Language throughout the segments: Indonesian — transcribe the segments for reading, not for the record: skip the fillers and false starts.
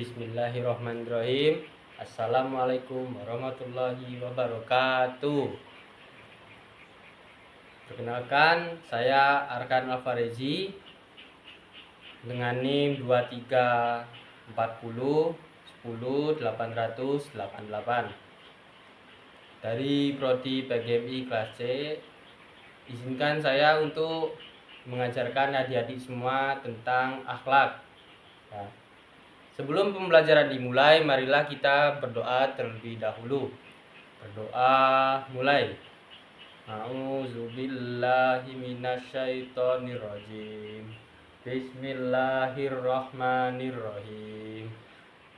Bismillahirrahmanirrahim. Assalamualaikum warahmatullahi wabarakatuh. Perkenalkan, saya Arkan Alfarezi dengan NIM 2340100888 dari Prodi PGMI kelas C. Izinkan saya untuk mengajarkan adik-adik semua tentang akhlak. Ya. Sebelum pembelajaran dimulai, marilah kita berdoa terlebih dahulu. Berdoa mulai. A'udzubillahi minasyaitonirrajim. Bismillahirrahmanirrahim.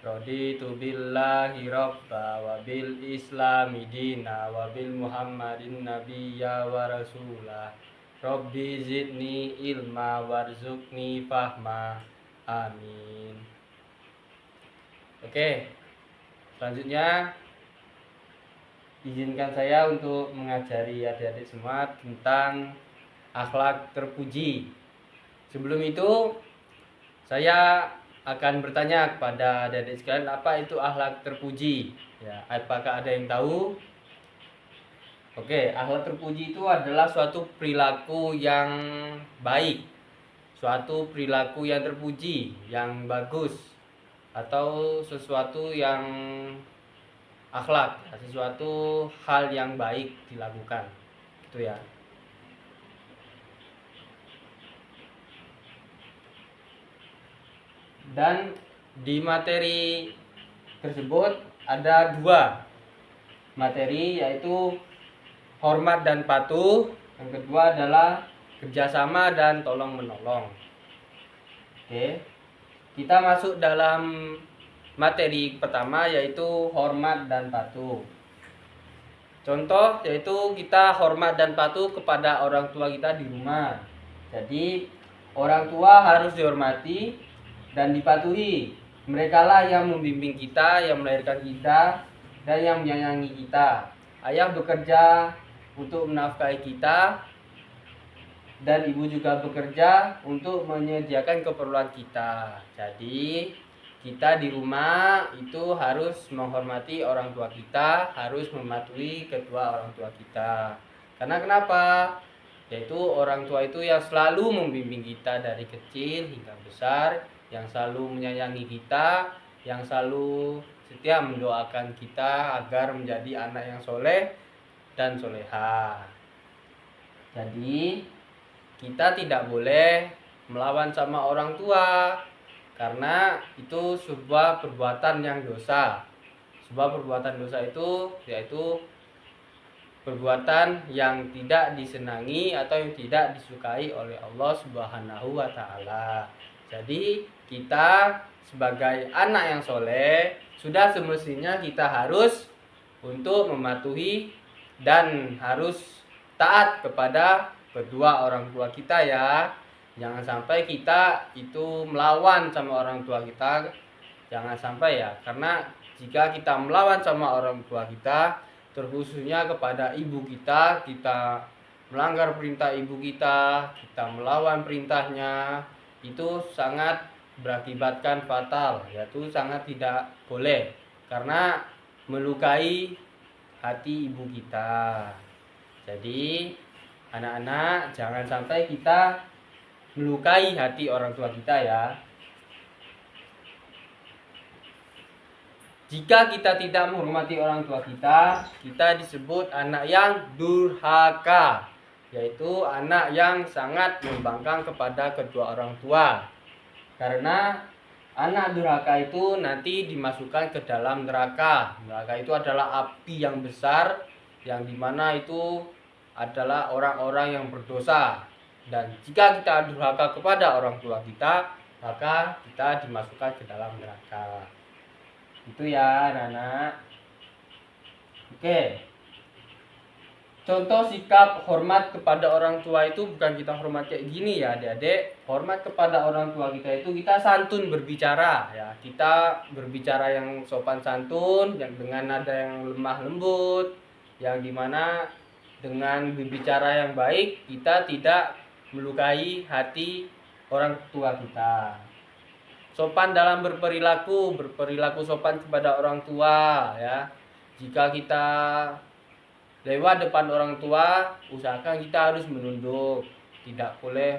Raditu billahi rabba wa bil islami dina wa bil muhammadin nabiyya wa rasulah. Rabbi zidni ilma warzuqni fahma. Amin. Oke, selanjutnya izinkan saya untuk mengajari adik-adik semua tentang akhlak terpuji. Sebelum itu, saya akan bertanya kepada adik-adik sekalian, apa itu akhlak terpuji? Ya, apakah ada yang tahu? Oke, akhlak terpuji itu adalah suatu perilaku yang baik, suatu perilaku yang terpuji, yang bagus, atau sesuatu yang akhlak, sesuatu hal yang baik dilakukan, gitu ya. Dan di materi tersebut ada dua materi, yaitu hormat dan patuh. Yang kedua adalah kerjasama dan tolong menolong. Oke, kita masuk dalam materi pertama, yaitu hormat dan patuh. Contoh yaitu kita hormat dan patuh kepada orang tua kita di rumah. Jadi orang tua harus dihormati dan dipatuhi. Merekalah yang membimbing kita, yang melahirkan kita, dan yang menyayangi kita. Ayah bekerja untuk menafkahi kita, dan ibu juga bekerja untuk menyediakan keperluan kita. Jadi kita di rumah itu harus menghormati orang tua kita, harus mematuhi kedua orang tua kita. Karena kenapa? Yaitu orang tua itu yang selalu membimbing kita dari kecil hingga besar, yang selalu menyayangi kita, yang selalu setia mendoakan kita agar menjadi anak yang soleh dan soleha. Jadi kita tidak boleh melawan sama orang tua, karena itu sebuah perbuatan yang dosa. Sebuah perbuatan dosa itu yaitu perbuatan yang tidak disenangi atau yang tidak disukai oleh Allah Subhanahu wa Ta'ala. Jadi kita sebagai anak yang soleh sudah semestinya kita harus untuk mematuhi dan harus taat kepada kedua orang tua kita ya. Jangan sampai kita itu melawan sama orang tua kita. Jangan sampai ya, karena jika kita melawan sama orang tua kita, terkhususnya kepada ibu kita, kita melanggar perintah ibu kita, kita melawan perintahnya, itu sangat berakibatkan fatal, yaitu sangat tidak boleh, karena melukai hati ibu kita. Jadi anak-anak, jangan sampai kita melukai hati orang tua kita ya. Jika kita tidak menghormati orang tua kita, kita disebut anak yang durhaka, yaitu anak yang sangat membangkang kepada kedua orang tua. Karena anak durhaka itu nanti dimasukkan ke dalam neraka. Neraka itu adalah api yang besar, yang dimana itu adalah orang-orang yang berdosa. Dan jika kita durhaka kepada orang tua kita, maka kita dimasukkan ke dalam neraka. Itu ya anak-anak. Oke, contoh sikap hormat kepada orang tua itu bukan kita hormat kayak gini ya adik-adik. Hormat kepada orang tua kita itu kita santun berbicara ya. Kita berbicara yang sopan santun, yang dengan nada yang lemah lembut, yang dimana dengan berbicara yang baik kita tidak melukai hati orang tua kita. sopan dalam berperilaku sopan kepada orang tua ya. Jika kita lewat depan orang tua, usahakan kita harus menunduk, tidak boleh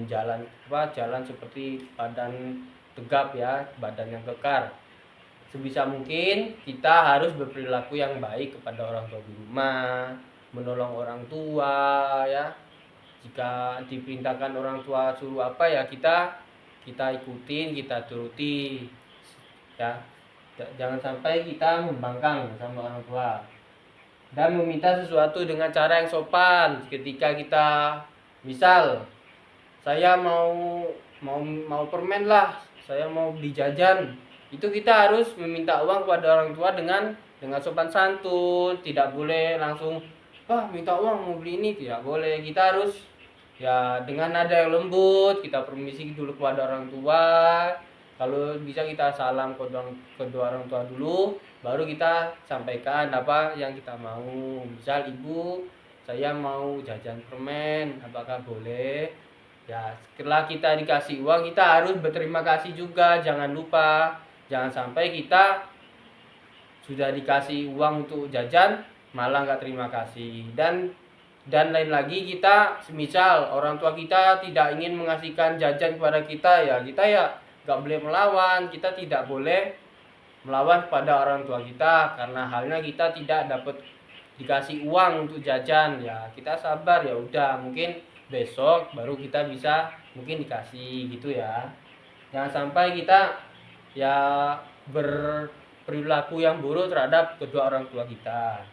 jalan seperti badan tegap ya, badan yang kekar. Sebisa mungkin kita harus berperilaku yang baik kepada orang tua di rumah, menolong orang tua ya. Jika diperintahkan orang tua suruh apa ya, kita ikutin, kita turuti ya. Jangan sampai kita membangkang sama orang tua dan meminta sesuatu dengan cara yang sopan. Ketika kita misal saya mau permen lah, saya mau beli jajan, itu kita harus meminta uang kepada orang tua dengan sopan santun. Tidak boleh langsung minta uang mau beli ini, tidak boleh. Kita harus ya dengan nada yang lembut, kita permisi dulu kepada orang tua. Kalau bisa kita salam kedua orang tua dulu, baru kita sampaikan apa yang kita mau. Misal, ibu, saya mau jajan permen, apakah boleh? Ya, setelah kita dikasih uang, kita harus berterima kasih juga. Jangan lupa, jangan sampai kita sudah dikasih uang untuk jajan malah nggak terima kasih. Dan lain lagi, kita semisal orang tua kita tidak ingin mengasihkan jajan kepada kita, ya kita ya nggak boleh melawan. Kita tidak boleh melawan kepada orang tua kita karena halnya kita tidak dapat dikasih uang untuk jajan. Ya kita sabar, ya udah, mungkin besok baru kita bisa mungkin dikasih gitu ya. Jangan sampai kita ya berperilaku yang buruk terhadap kedua orang tua kita.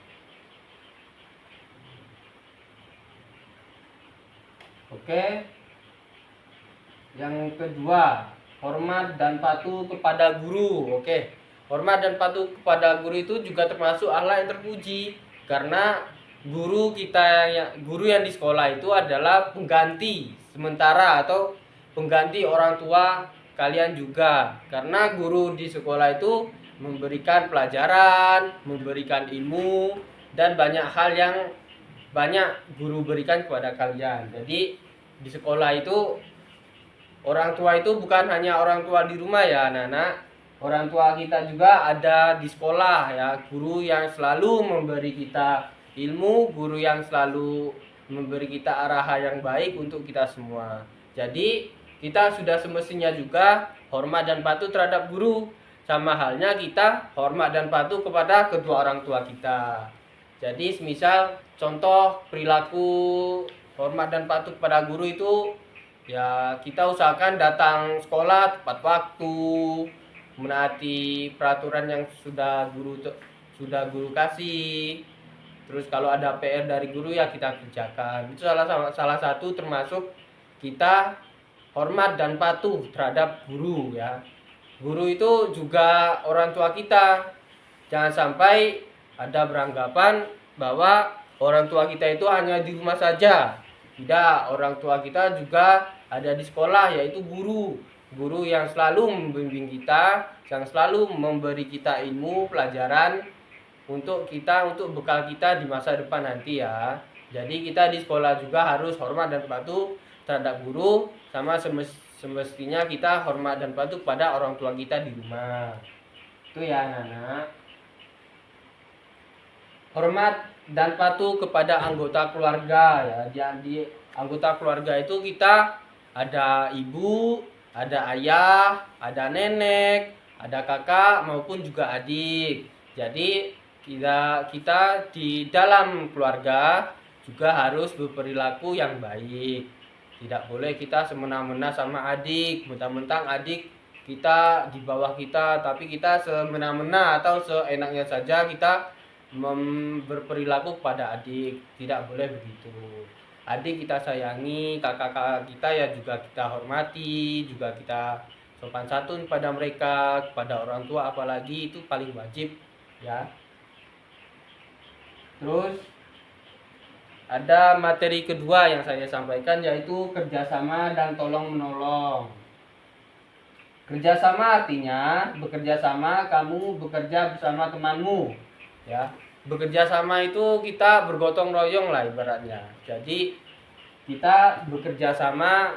Oke. Yang kedua, hormat dan patuh kepada guru. Oke. Hormat dan patuh kepada guru itu juga termasuk akhlak yang terpuji, karena guru yang di sekolah itu adalah pengganti sementara atau pengganti orang tua kalian juga. Karena guru di sekolah itu memberikan pelajaran, memberikan ilmu, dan banyak hal yang banyak guru berikan kepada kalian. Jadi di sekolah itu orang tua itu bukan hanya orang tua di rumah ya anak-anak. Orang tua kita juga ada di sekolah ya, guru yang selalu memberi kita ilmu, guru yang selalu memberi kita arahan yang baik untuk kita semua. Jadi kita sudah semestinya juga hormat dan patuh terhadap guru, sama halnya kita hormat dan patuh kepada kedua orang tua kita. Jadi semisal contoh perilaku hormat dan patuh kepada guru itu ya, kita usahakan datang sekolah tepat waktu, menaati peraturan yang sudah guru kasih. Terus kalau ada PR dari guru ya kita kerjakan. Itu salah satu termasuk kita hormat dan patuh terhadap guru ya. Guru itu juga orang tua kita. Jangan sampai ada beranggapan bahwa orang tua kita itu hanya di rumah saja. Tidak, orang tua kita juga ada di sekolah, yaitu guru yang selalu membimbing kita, yang selalu memberi kita ilmu, pelajaran untuk bekal kita di masa depan nanti ya. Jadi kita di sekolah juga harus hormat dan patuh terhadap guru, sama semestinya kita hormat dan patuh pada orang tua kita di rumah. Itu ya anak-anak. Hormat dan patuh kepada anggota keluarga ya. Di anggota keluarga itu kita ada ibu, ada ayah, ada nenek, ada kakak maupun juga adik. Jadi kita di dalam keluarga juga harus berperilaku yang baik. Tidak boleh kita semena-mena sama adik, mentang-mentang adik kita di bawah kita, tapi kita semena-mena atau seenaknya saja kita berperilaku kepada adik. Tidak boleh begitu. Adik kita sayangi, kakak-kakak kita ya juga kita hormati, juga kita sopan santun pada mereka, kepada orang tua apalagi, itu paling wajib ya. Terus ada materi kedua yang saya sampaikan, yaitu kerjasama dan tolong menolong. Kerjasama artinya bekerja sama, kamu bekerja bersama temanmu ya. Bekerja sama itu kita bergotong royong lah ibaratnya. Jadi kita bekerja sama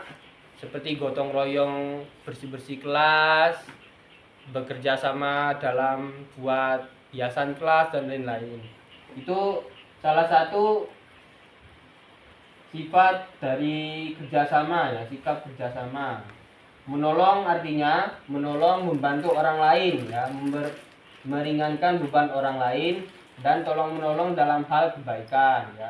seperti gotong royong bersih-bersih kelas, bekerja sama dalam buat hiasan kelas dan lain-lain. Itu salah satu sifat dari kerjasama ya, sikap kerjasama. Menolong artinya menolong, membantu orang lain ya, meringankan beban orang lain, dan tolong menolong dalam hal kebaikan ya.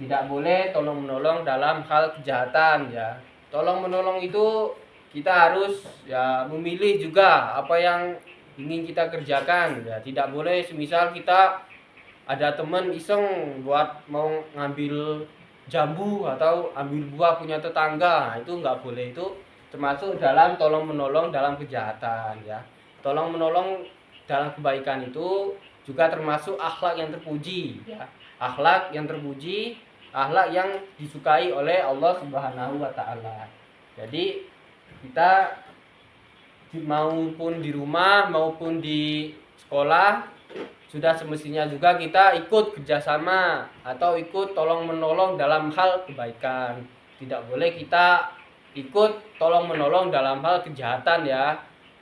Tidak boleh tolong menolong dalam hal kejahatan ya. Tolong menolong itu kita harus ya memilih juga apa yang ingin kita kerjakan ya. Tidak boleh semisal kita ada teman iseng buat mau ngambil jambu atau ambil buah punya tetangga, nah, itu nggak boleh. Itu termasuk dalam tolong menolong dalam kejahatan ya. Tolong menolong dalam kebaikan itu juga termasuk akhlak yang terpuji ya. Akhlak yang terpuji, akhlak yang disukai oleh Allah Subhanahu wa taala. Jadi kita maupun di rumah maupun di sekolah sudah semestinya juga kita ikut kerjasama atau ikut tolong menolong dalam hal kebaikan. Tidak boleh kita ikut tolong menolong dalam hal kejahatan ya,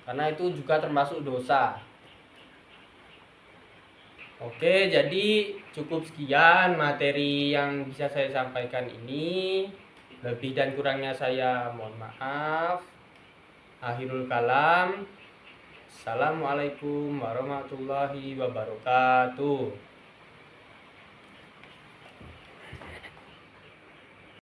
karena itu juga termasuk dosa. Oke, jadi cukup sekian materi yang bisa saya sampaikan ini. Lebih dan kurangnya saya mohon maaf. Akhirul kalam. Assalamualaikum warahmatullahi wabarakatuh.